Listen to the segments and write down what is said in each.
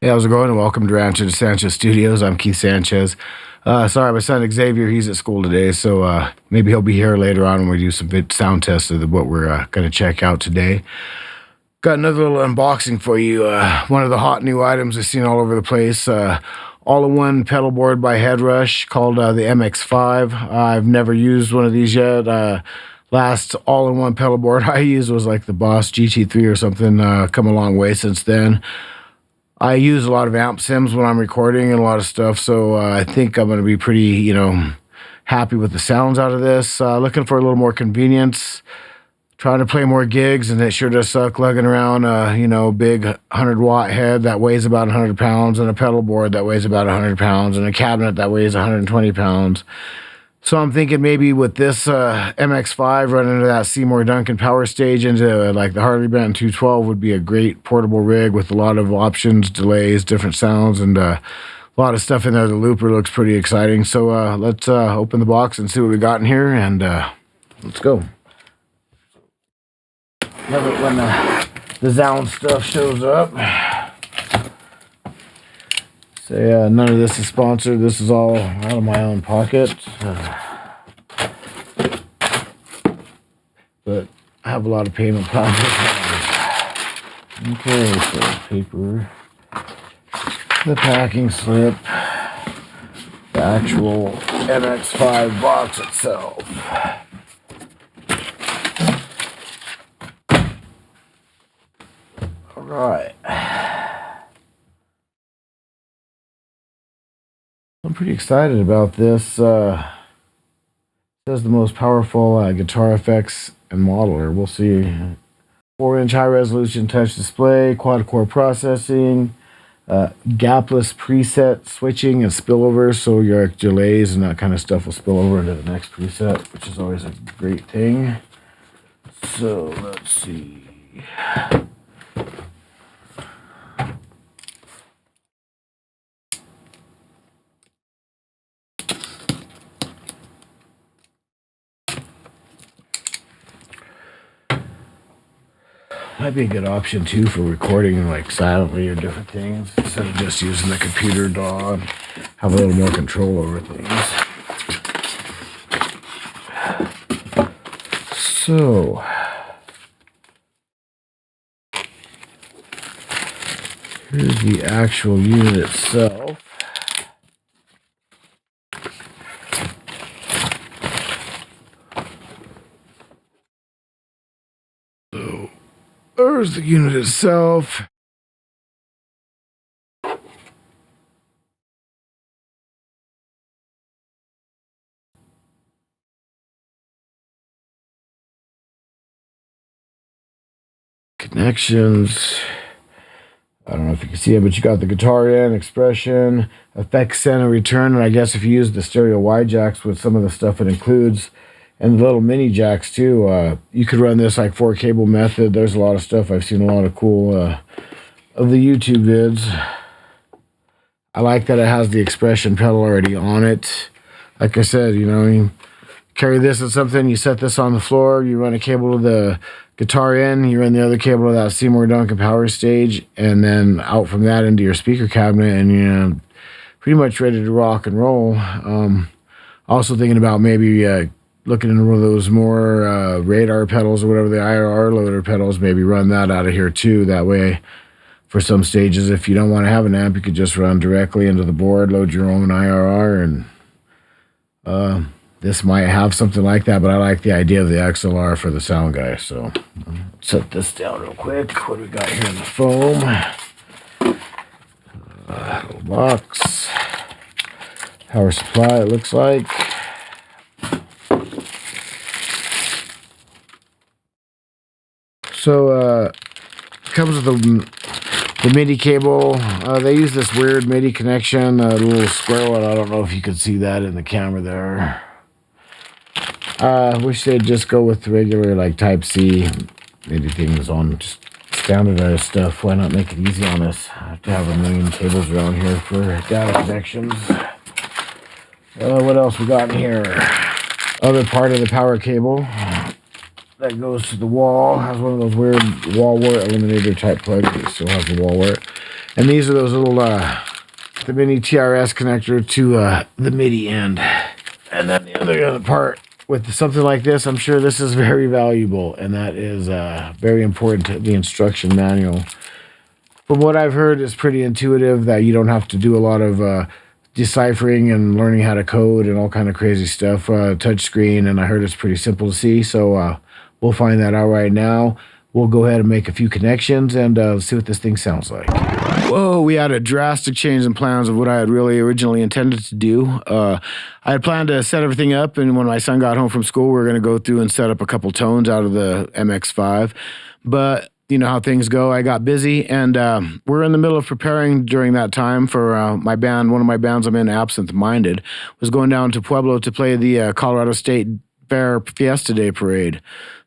Hey, how's it going? Welcome to Rancho Sanchez Studios. I'm Keith Sanchez. Sorry, my son Xavier, he's at school today, so maybe he'll be here later on when we do some sound tests of what we're going to check out today. Got another little unboxing for you. One of the hot new items I've seen all over the place. All-in-one pedal board by Headrush called the MX5. I've never used one of these yet. Last all-in-one pedal board I used was like the Boss GT3 or something. Come a long way since then. I use a lot of amp sims when I'm recording and a lot of stuff, so I think I'm going to be pretty, happy with the sounds out of this. Looking for a little more convenience, trying to play more gigs, and it sure does suck lugging around a, big 100-watt head that weighs about 100 pounds, and a pedal board that weighs about 100 pounds, and a cabinet that weighs 120 pounds. So I'm thinking maybe with this MX5 running into that Seymour Duncan power stage into like the Harley Benton 212 would be a great portable rig with a lot of options, delays, different sounds, and a lot of stuff in there. The looper looks pretty exciting. So let's open the box and see what we got in here, and let's go. Love it when the sound stuff shows up. So none of this is sponsored. This is all out of my own pocket. But I have a lot of payment plans. Okay, so paper, the packing slip, the actual MX5 box itself. All right. I'm pretty excited about this. It says the most powerful guitar effects and modeler. We'll see. 4-inch high-resolution touch display, quad-core processing, gapless preset switching and spillover, so your delays and that kind of stuff will spill over into the next preset, which is always a great thing. So let's see. Might be a good option too for recording like silently or different things instead of just using the computer DAW. Have a little more control over things. So here's the actual unit itself. There's the unit itself. Connections. I don't know if you can see it, but you got the guitar in, expression, effects send and return, and I guess if you use the stereo wide jacks with some of the stuff it includes, and the little mini jacks too, you could run this like 4-cable method. There's a lot of stuff. I've seen a lot of cool of the YouTube vids. I like that it has the expression pedal already on it. Like I said, you carry this at something, you set this on the floor, you run a cable to the guitar in, you run the other cable to that Seymour Duncan power stage, and then out from that into your speaker cabinet, and you're pretty much ready to rock and roll. Also thinking about maybe looking into one of those more radar pedals or whatever, the IRR loader pedals, maybe run that out of here too. That way, for some stages, if you don't want to have an amp, you could just run directly into the board, load your own IRR, and this might have something like that, but I like the idea of the XLR for the sound guy. So set this down real quick. What do we got here in the foam? Little box. Power supply, it looks like. So comes with the MIDI cable. They use this weird MIDI connection, a little square one. I don't know if you could see that in the camera there. Wish they'd just go with the regular like Type-C MIDI things on just standardized stuff. Why not make it easy on us? I have to have a million cables around here for data connections. What else we got in here? Other part of the power cable that goes to the wall. Has one of those weird wall wart eliminator type plugs. It still has the wall wart. And these are those little, the mini TRS connector to the MIDI end. And then the other part with something like this, I'm sure this is very valuable, and that is very important to the instruction manual. From what I've heard, it's pretty intuitive, that you don't have to do a lot of deciphering and learning how to code and all kind of crazy stuff. Touch screen, and I heard it's pretty simple to see, so we'll find that out right now. We'll go ahead and make a few connections and see what this thing sounds like. Whoa, we had a drastic change in plans of what I had really originally intended to do. I had planned to set everything up, and when my son got home from school, we were going to go through and set up a couple tones out of the MX5. But you know how things go. I got busy, and we're in the middle of preparing during that time for my band. One of my bands I'm in, Absent Minded, was going down to Pueblo to play the Colorado State Fair Fiesta Day Parade.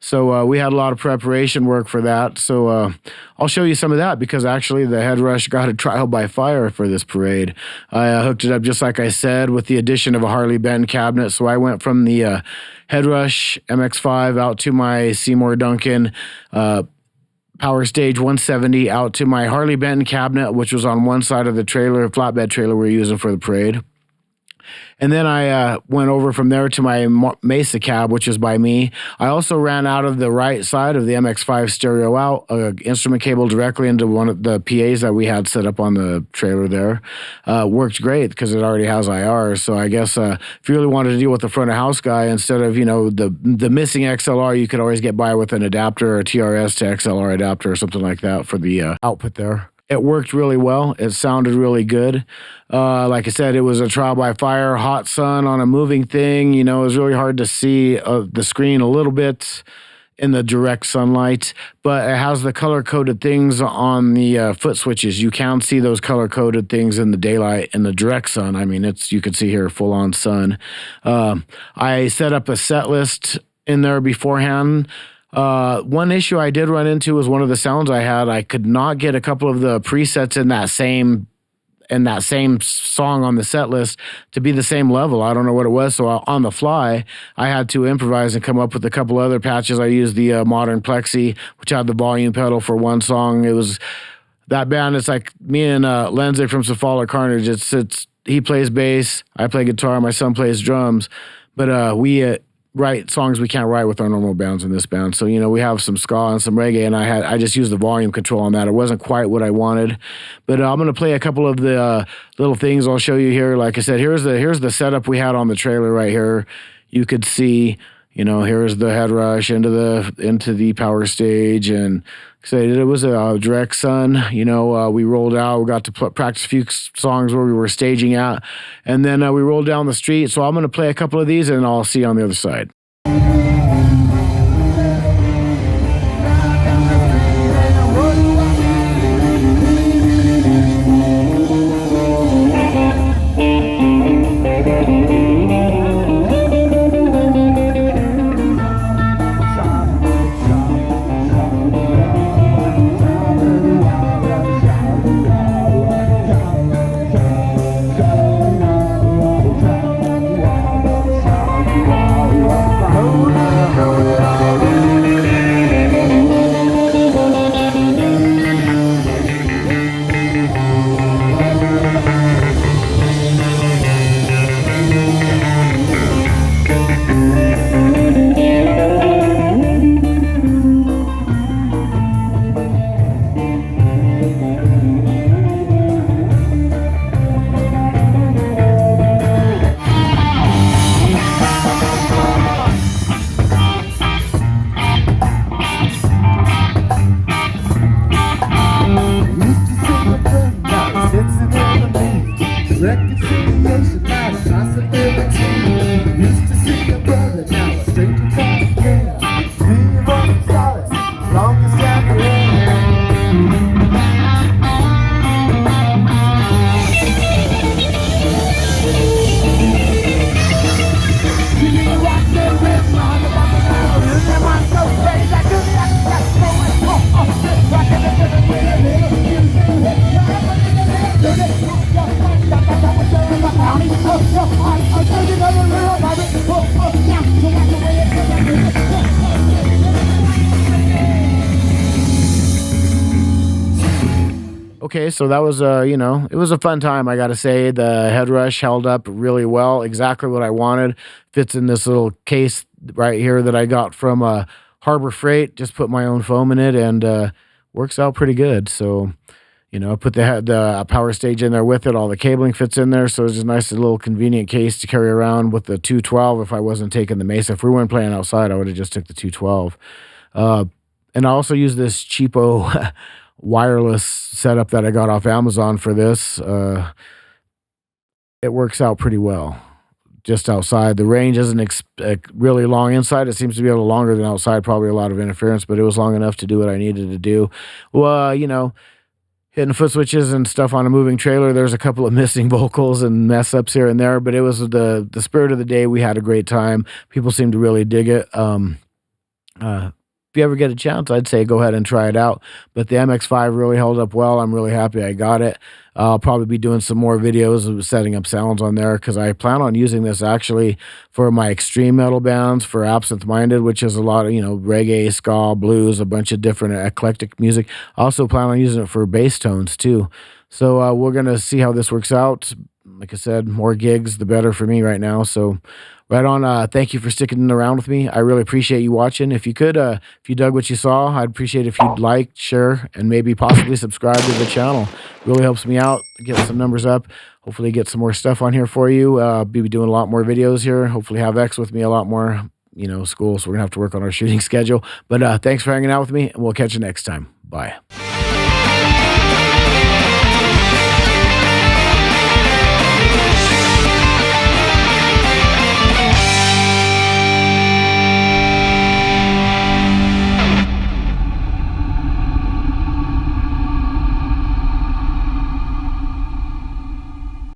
So we had a lot of preparation work for that. So I'll show you some of that, because actually the Headrush got a trial by fire for this parade. I hooked it up just like I said, with the addition of a Harley Benton cabinet. So I went from the Headrush MX5 out to my Seymour Duncan Power Stage 170, out to my Harley Benton cabinet, which was on one side of the trailer, flatbed trailer we were using for the parade. And then I went over from there to my Mesa cab, which is by me. I also ran out of the right side of the MX5 stereo out, instrument cable directly into one of the PAs that we had set up on the trailer there. Worked great because it already has IR. So I guess if you really wanted to deal with the front of house guy, instead of, you know, the missing XLR, you could always get by with an adapter, a TRS to XLR adapter or something like that for the output there. It worked really well. It sounded really good. Like I said, it was a trial by fire, hot sun on a moving thing. You know, it was really hard to see the screen a little bit in the direct sunlight, but it has the color-coded things on the foot switches. You can see those color-coded things in the daylight, in the direct sun. I mean, you can see here full-on sun. I set up a set list in there beforehand. One issue I did run into was one of the sounds I had. I could not get a couple of the presets in that same song on the set list to be the same level. I don't know what it was. So on the fly, I had to improvise and come up with a couple other patches. I used the Modern Plexi, which had the volume pedal for one song. It was that band. It's like me and Lindsay from Cephalic Carnage. He plays bass, I play guitar, my son plays drums, but we write songs we can't write with our normal bands in this band. So, you know, we have some ska and some reggae, and I just used the volume control on that. It wasn't quite what I wanted, but I'm going to play a couple of the little things I'll show you here. Like I said, here's the setup we had on the trailer right here. You could see, you know, here's the Headrush into the power stage, and say it was a direct sun. You know, we rolled out. We got to practice a few songs where we were staging at, and then we rolled down the street. So I'm going to play a couple of these, and I'll see you on the other side. Reconciliation, not a possibility. Used to see your brother, now a straight to cross again. Being from solace, longest time you're Okay, so that was you know, it was a fun time. I got to say, the Headrush held up really well. Exactly what I wanted. Fits in this little case right here that I got from Harbor Freight. Just put my own foam in it, and works out pretty good. So you know, put the power stage in there with it. All the cabling fits in there, so it's just a nice little convenient case to carry around with the 212. If I wasn't taking the Mesa, if we weren't playing outside, I would have just took the 212. Uh, and I also use this cheapo wireless setup that I got off Amazon for this. It works out pretty well just outside. The range isn't really long inside. It seems to be a little longer than outside. Probably a lot of interference, but it was long enough to do what I needed to do. Well, you know, hitting foot switches and stuff on a moving trailer. There's a couple of missing vocals and mess ups here and there, but it was the spirit of the day. We had a great time. People seemed to really dig it. If you ever get a chance, I'd say go ahead and try it out. But the MX5 really held up well. I'm really happy I got it. I'll probably be doing some more videos of setting up sounds on there because I plan on using this actually for my extreme metal bands, for Absent Minded, which is a lot of, you know, reggae, ska, blues, a bunch of different eclectic music. I also plan on using it for bass tones too. So we're going to see how this works out. Like I said, more gigs, the better for me right now. So right on. Thank you for sticking around with me. I really appreciate you watching. If you could, if you dug what you saw, I'd appreciate if you'd like, share, and maybe possibly subscribe to the channel. Really helps me out, get some numbers up. Hopefully get some more stuff on here for you. Be doing a lot more videos here. Hopefully have X with me a lot more, you know, school. So we're going to have to work on our shooting schedule. But thanks for hanging out with me, and we'll catch you next time. Bye.